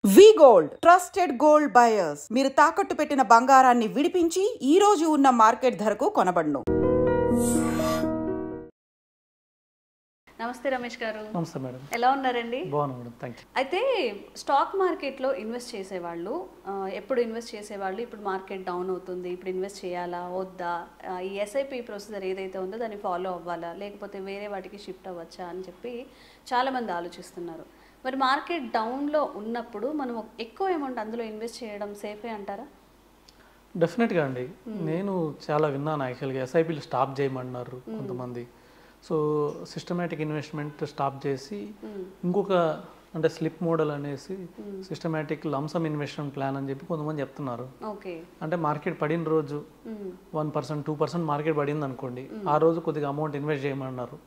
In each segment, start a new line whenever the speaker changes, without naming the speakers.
వి gold trusted gold buyers మీరు తాకట్టు పెట్టిన బంగారాన్ని విడిపించి ఈ రోజు ఉన్న మార్కెట్ ధరకు కొనబడును.
నమస్తే రమేష్ గారు.
నమస్తే మేడం.
ఎలా ఉన్నారండి?
బాగున్నాను మేడం, థ్యాంక్ యూ.
అయితే స్టాక్ మార్కెట్లో ఇన్వెస్ట్ చేసేవాళ్ళు ఎప్పుడు ఇన్వెస్ట్ చేసేవాళ్ళు ఇప్పుడు మార్కెట్ డౌన్ అవుతుంది, ఇప్పుడు ఇన్వెస్ట్ చేయాలా వద్దా, ఈ ఎస్ఐపి ప్రొసీజర్ ఏదైతే ఉందో దాన్ని ఫాలో అవ్వాలా లేకపోతే వేరే వాటికి షిఫ్ట్ అవ్వచ్చా అని చెప్పి చాలామంది ఆలోచిస్తున్నారు. మరి మార్కెట్ డౌన్లో ఉన్నప్పుడు మనం ఎక్కువ అమౌంట్ అందులో ఇన్వెస్ట్ చేయడం సేఫే అంటారా?
డెఫినెట్గా అండి. నేను చాలా విన్నాను యాక్చువల్గా ఎస్ఐపీలు స్టాప్ చేయమన్నారు కొంతమంది. సో సిస్టమేటిక్ ఇన్వెస్ట్మెంట్ స్టాప్ చేసి ఇంకొక అంటే స్లిప్ మోడల్ అనేసి సిస్టమేటిక్ లంసమ్ ఇన్వెస్ట్మెంట్ ప్లాన్ అని చెప్పి కొంతమంది చెప్తున్నారు. అంటే మార్కెట్ పడిన రోజు 1% 2% మార్కెట్ పడింది అనుకోండి, ఆ రోజు కొద్దిగా అమౌంట్ ఇన్వెస్ట్ చేయమన్నారు.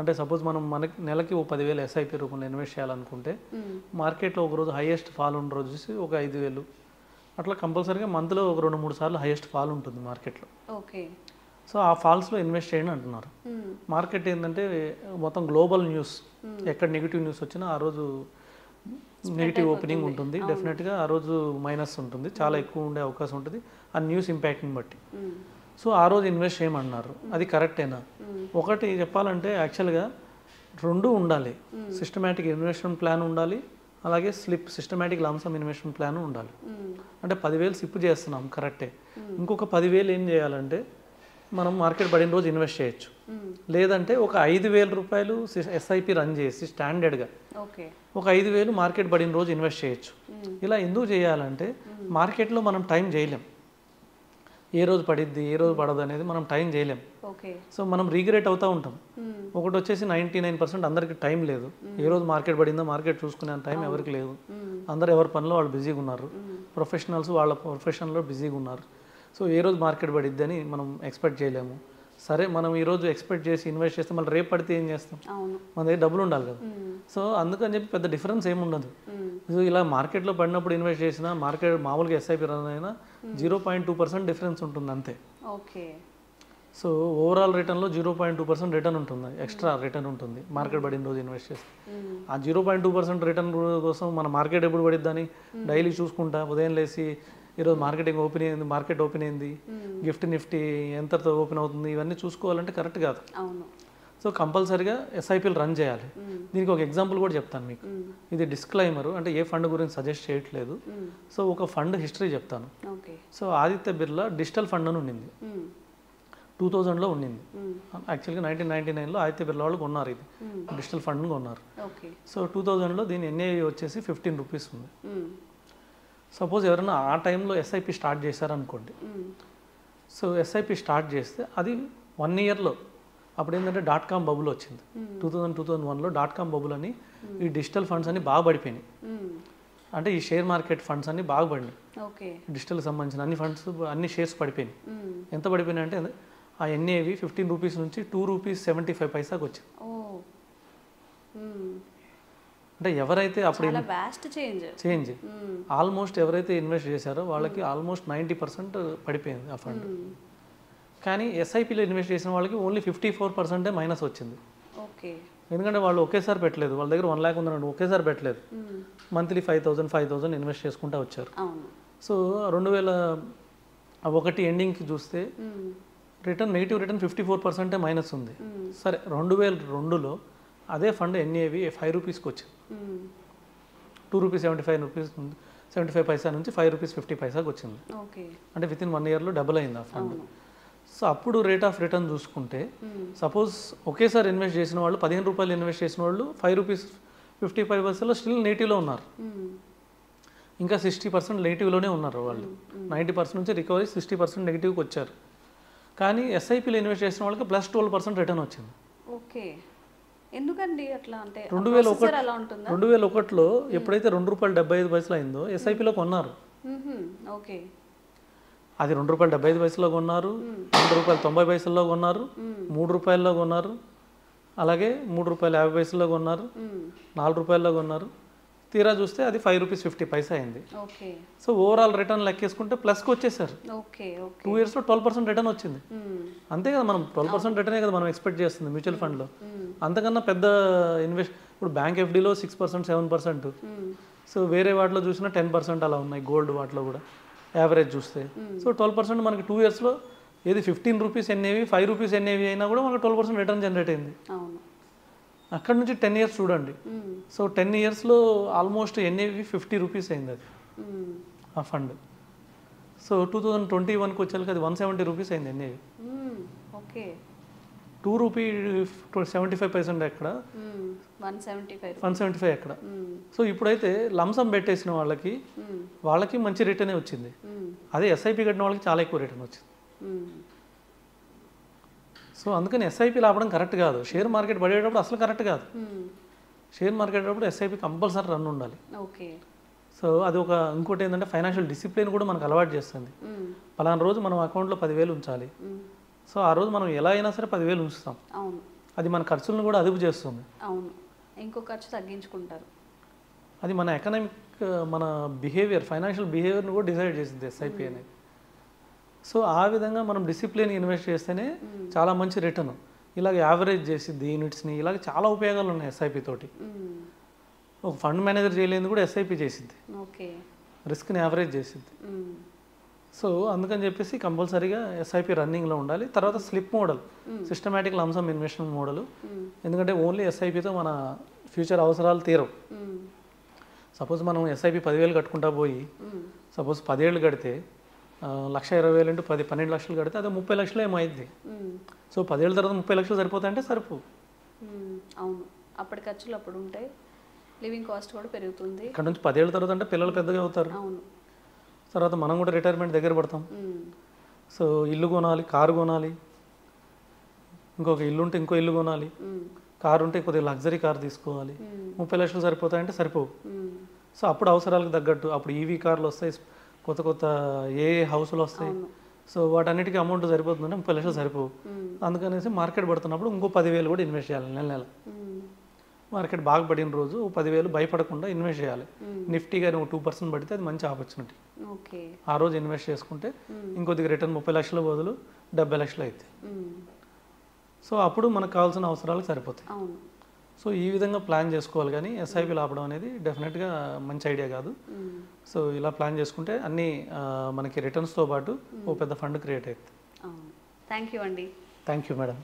అంటే సపోజ్ మనకి నెలకి ఓ 10,000 ఎస్ఐపి రూపంలో ఇన్వెస్ట్ చేయాలనుకుంటే మార్కెట్లో ఒక రోజు హైయెస్ట్ ఫాల్ ఉన్న రోజు చూసి ఒక 5,000 అట్లా కంపల్సరీగా మంత్లో ఒక 2-3 సార్లు హైయెస్ట్ ఫాల్ ఉంటుంది మార్కెట్లో. సో ఆ ఫాల్స్లో ఇన్వెస్ట్ చేయండి అంటున్నారు. మార్కెట్ ఏంటంటే మొత్తం గ్లోబల్ న్యూస్, ఎక్కడ నెగిటివ్ న్యూస్ వచ్చినా ఆ రోజు నెగిటివ్ ఓపెనింగ్ ఉంటుంది, డెఫినెట్గా ఆ రోజు మైనస్ ఉంటుంది, చాలా ఎక్కువ ఉండే అవకాశం ఉంటుంది ఆ న్యూస్ ఇంపాక్ట్ని బట్టి. సో ఆ రోజు ఇన్వెస్ట్ చేయమన్నారు. అది కరెక్టేనా? ఒకటి చెప్పాలంటే యాక్చువల్గా రెండు ఉండాలి. సిస్టమేటిక్ ఇన్వెస్ట్మెంట్ ప్లాన్ ఉండాలి, అలాగే సిస్టమేటిక్ లంసమ్ ఇన్వెస్ట్మెంట్ ప్లాన్ ఉండాలి. అంటే 10,000 సిప్ చేస్తున్నాం కరెక్టే, ఇంకొక 10,000 ఏం చేయాలంటే మనం మార్కెట్ పడిన రోజు ఇన్వెస్ట్ చేయొచ్చు. లేదంటే ఒక 5,000 రూపాయలు ఎస్ఐపి రన్ చేసి స్టాండర్డ్గా ఒక 5,000 మార్కెట్ పడిన రోజు ఇన్వెస్ట్ చేయొచ్చు. ఇలా ఎందుకు చేయాలంటే మార్కెట్లో మనం టైం చేయలేం, ఏ రోజు పడిద్ది ఏ రోజు పడదు అనేది మనం టైం చేయలేం. సో మనం రీగ్రెట్ అవుతూ ఉంటాం. ఒకటి వచ్చేసి 99% అందరికి టైం లేదు, ఏ రోజు మార్కెట్ పడిందో మార్కెట్ చూసుకునే టైం ఎవరికి లేదు. అందరు ఎవరి పనిలో వాళ్ళు బిజీగా ఉన్నారు, ప్రొఫెషనల్స్ వాళ్ళ ప్రొఫెషన్లో బిజీగా ఉన్నారు. సో ఏ రోజు మార్కెట్ పడిద్ది అని మనం ఎక్స్పెక్ట్ చేయలేము. సరే మనం ఈరోజు ఎక్స్పెక్ట్ చేసి ఇన్వెస్ట్ చేస్తే మళ్ళీ రేపు పడితే ఏం చేస్తాం? మన దగ్గర డబ్బులు ఉండాలి కదా. సో అందుకని చెప్పి పెద్ద డిఫరెన్స్ ఏముండదు. సో ఇలా మార్కెట్లో పడినప్పుడు ఇన్వెస్ట్ చేసినా మార్కెట్ మామూలుగా ఎస్ఐపి రన్ అయినా 0.2% డిఫరెన్స్ ఉంటుంది అంతే. సో ఓవరాల్ రిటర్న్లో 0.2% రిటర్న్ ఉంటుంది, ఎక్స్ట్రా రిటర్న్ ఉంటుంది మార్కెట్ పడిన రోజు ఇన్వెస్ట్ చేస్తే. ఆ 0.2% రిటర్న్ కోసం మన మార్కెట్ ఎప్పుడు పడిద్దని డైలీ చూసుకుంటా ఉదయం లేసి ఈరోజు మార్కెట్ ఓపెన్ అయింది, నిఫ్టీ ఎంతతో ఓపెన్ అవుతుంది, ఇవన్నీ చూసుకోవాలంటే కరెక్ట్ కాదు. సో కంపల్సరీగా ఎస్ఐపీలు రన్ చేయాలి. దీనికి ఒక ఎగ్జాంపుల్ కూడా చెప్తాను మీకు. ఇది డిస్క్లైమర్, అంటే ఏ ఫండ్ గురించి సజెస్ట్ చేయట్లేదు. సో ఒక ఫండ్ హిస్టరీ చెప్తాను. So Aditya Birla digital fund అని ఉండింది, 2000లో ఉండింది. యాక్చువల్గా 1999లో ఆదిత్య బిర్లా వాళ్ళు కొన్నారు, ఇది డిజిటల్ ఫండ్ కొన్నారు. సో 2000లో దీని ఎన్ఏవి వచ్చేసి 15 రూపీస్ ఉంది. సపోజ్ ఎవరైనా ఆ టైంలో ఎస్ఐపి స్టార్ట్ చేశారనుకోండి, సో ఎస్ఐపి స్టార్ట్ చేస్తే అది 1 ఇయర్లో అప్పుడు ఏంటంటే .com బబుల్ వచ్చింది. 2001లో .com బబుల్ అని ఈ డిజిటల్ ఫండ్స్ అన్ని బాగా పడిపోయినాయి. అంటే ఈ షేర్ మార్కెట్ ఫండ్స్ అన్ని బాగా పడినాయి, డిజిటల్కి సంబంధించిన అన్ని ఫండ్స్ అన్ని షేర్స్ పడిపోయినాయి. ఎంత పడిపోయినాయి అంటే ఆ ఎన్ఏవి 15 రూపీస్ నుంచి ₹2.75 వచ్చింది. అంటే ఎవరైతే అప్పుడు చేంజ్ ఆల్మోస్ట్ ఎవరైతే ఇన్వెస్ట్ చేశారో వాళ్ళకి ఆల్మోస్ట్ 90% పడిపోయింది ఆ ఫండ్. కానీ ఎస్ఐపిలో ఇన్వెస్ట్ చేసిన వాళ్ళకి ఓన్లీ 54% మైనస్ వచ్చింది. ఎందుకంటే వాళ్ళు ఒకేసారి పెట్టలేదు, వాళ్ళ దగ్గర 1 lakh ఉందండి, ఒకేసారి పెట్టలేదు, మంత్లీ 5,000 ఇన్వెస్ట్ చేసుకుంటూ వచ్చారు. సో 2001 ఎండింగ్కి చూస్తే నెగిటివ్ రిటర్న్ 54% మైనస్ ఉంది. సరే 2002లో అదే ఫండ్ ఎన్ఏవి 5 రూపీస్కి వచ్చింది, ₹2.75 నుంచి ₹5.50 వచ్చింది. అంటే వితిన్ 1 ఇయర్లో డబుల్ అయింది ఆ ఫండ్. సో అప్పుడు రేట్ ఆఫ్ రిటర్న్ చూసుకుంటే సపోజ్ ఒకేసారి ఇన్వెస్ట్ చేసిన వాళ్ళు ₹15 ఇన్వెస్ట్ చేసిన వాళ్ళు ₹5.55 స్టిల్ నెగిటివ్లో ఉన్నారు, ఇంకా 60% నెగిటివ్లోనే ఉన్నారు వాళ్ళు. 90% నుంచి రికవరీ 60% నెగిటివ్కి వచ్చారు. కానీ ఎస్ఐపిలో ఇన్వెస్ట్ చేసిన వాళ్ళకి +12% రిటర్న్ వచ్చింది.
ఎందుకండి అట్లా? అంటే
2001లో ఎప్పుడైతే ₹2.75 అయిందో ఎస్ఐపిలో కొన్నారు. అది ₹2.75 కొన్నారు, ₹2.90 కొన్నారు, ₹3 కొన్నారు, అలాగే ₹3.50 కొన్నారు, ₹4 కొన్నారు. తీరా చూస్తే అది ₹5.50 అయింది. సో ఓవరాల్ రిటర్న్ లెక్కేసుకుంటే ప్లస్కి వచ్చేసారు. 2 ఇయర్స్లో 12% రిటర్న్ వచ్చింది. అంతే కదా, మనం 12% రిటర్నే కదా మనం ఎక్స్పెక్ట్ చేస్తుంది మ్యూచువల్ ఫండ్లో. అంతకన్నా పెద్ద ఇన్వెస్ట్ ఇప్పుడు బ్యాంక్ ఎఫ్డీలో 6% 7%, సో వేరే వాటిలో చూసినా 10% అలా ఉన్నాయి, గోల్డ్ వాటిలో కూడా యావరేజ్ చూస్తే. సో 12% మనకి 2 ఇయర్స్లో ఏది 15 రూపీస్ ఎన్ఏవి 5 రూపీస్ ఎన్ఏవి అయినా కూడా మనకు 12% రిటర్న్ జనరేట్ అయింది.
అవును.
అక్కడ నుంచి 10 ఇయర్స్ చూడండి. సో 10 ఇయర్స్లో ఆల్మోస్ట్ ఎన్ఏవి 50 రూపీస్ అయింది అది ఆ ఫండ్. సో 2021కి వచ్చేసరికి అది 170 రూపీస్ అయింది ఎన్ఏవి.
ఓకే.
2 రూపీ 75% ఎక్కడ, 175 ఎక్కడ. సో ఇప్పుడైతే లంసం పెట్టేసిన వాళ్ళకి మంచి రిటర్నే వచ్చింది. అదే ఎస్ఐపి కట్టిన వాళ్ళకి చాలా ఎక్కువ రిటర్న్ వచ్చింది. సో అందుకని ఎస్ఐపి లాపడం కరెక్ట్ కాదు. షేర్ మార్కెట్ పడేటప్పుడు అసలు కరెక్ట్ కాదు. షేర్ మార్కెట్ అప్పుడు ఎస్ఐపి కంపల్సరీ రన్ ఉండాలి.
ఓకే.
సో అది ఒక ఇంకోటి ఏంటంటే ఫైనాన్షియల్ డిసిప్లిన్ కూడా మనకు అలవాటు చేస్తుంది. పలానా రోజు మనం అకౌంట్లో 10,000 ఉంచాలి. సో ఆ రోజు మనం ఎలా అయినా సరే 10,000 ఉంచుతాం.
అవును.
అది మన ఖర్చులను కూడా అదుపు చేస్తుంది.
అవును. ఇంకో ఖర్చు తగ్గించుకుంటారు.
అది మన ఎకనామిక్ మన బిహేవియర్, ఫైనాన్షియల్ బిహేవియర్ని కూడా డిసైడ్ చేసింది ఎస్ఐపి అనేది. సో ఆ విధంగా మనం డిసిప్లిన్ ఇన్వెస్ట్ చేస్తేనే చాలా మంచి రిటర్న్. ఇలాగ యావరేజ్ చేసిద్ది యూనిట్స్ని, ఇలాగ చాలా ఉపయోగాలు ఉన్నాయి ఎస్ఐపి తోటి. ఒక ఫండ్ మేనేజర్ చేయలేదు కూడా ఎస్ఐపి చేసిద్ది.
ఓకే.
రిస్క్ని యావరేజ్ చేసిద్ది. సో అందుకని చెప్పేసి కంపల్సరీగా ఎస్ఐపి రన్నింగ్లో ఉండాలి. తర్వాత slip model, systematic lump sum investment model. ఎందుకంటే ఓన్లీ ఎస్ఐపితో మన ఫ్యూచర్ అవసరాలు తీరవు. సపోజ్ మనం ఎస్ఐపి 10,000 కట్టుకుంటా పోయి సపోజ్ 10 ఏళ్ళు కడితే 1,20,000 ఇంటూ 10 12 లక్షలు కడితే అదే 30 లక్షలు ఏమైంది. సో 10 ఏళ్ళ తర్వాత 30 లక్షలు సరిపోతాయంటే సరిపో.
అవును. అప్పటి ఖర్చులు అప్పుడు ఉంటాయి, లివింగ్ కాస్ట్ కూడా పెరుగుతుంది.
ఇక్కడ నుంచి 10 ఏళ్ళ తర్వాత అంటే పిల్లలు పెద్దగా అవుతారు.
అవును.
తర్వాత మనం కూడా రిటైర్మెంట్ దగ్గర పడతాం. సో ఇల్లు కొనాలి, కారు కొనాలి, ఇంకొక ఇల్లు ఉంటే ఇంకో ఇల్లు కొనాలి, కారు ఉంటే కొద్దిగా లగ్జరీ కారు తీసుకోవాలి. 30 లక్షలు సరిపోతాయంటే సరిపోవు. సో అప్పుడు అవసరాలకు తగ్గట్టు అప్పుడు ఈవీ కార్లు వస్తాయి, కొత్త కొత్త ఏ హౌస్లు వస్తాయి. సో వాటన్నిటికీ అమౌంట్ సరిపోతుందంటే 30 లక్షలు సరిపోవు. అందుకనేసి మార్కెట్ పడుతున్నప్పుడు ఇంకో 10,000 కూడా ఇన్వెస్ట్ చేయాలి నెల. మార్కెట్ బాగా పడిన రోజు 10,000 భయపడకుండా ఇన్వెస్ట్ చేయాలి. నిఫ్టీగా 2% పడితే అది మంచి ఆపర్చునిటీ. ఆ రోజు ఇన్వెస్ట్ చేసుకుంటే ఇంకొద్దిగా రిటర్న్ 30 లక్షల బదులు 70 లక్షలు అవుతాయి. సో అప్పుడు మనకు కావాల్సిన అవసరాలకు సరిపోతాయి. సో ఈ విధంగా ప్లాన్ చేసుకోవాలి. కానీ ఎస్ఐపి ఆపడం అనేది డెఫినెట్గా మంచి ఐడియా కాదు. సో ఇలా ప్లాన్ చేసుకుంటే అన్నీ మనకి రిటర్న్స్తో పాటు ఓ పెద్ద ఫండ్ క్రియేట్ అవుతుంది.
థ్యాంక్ యూ అండి.
Thank you madam.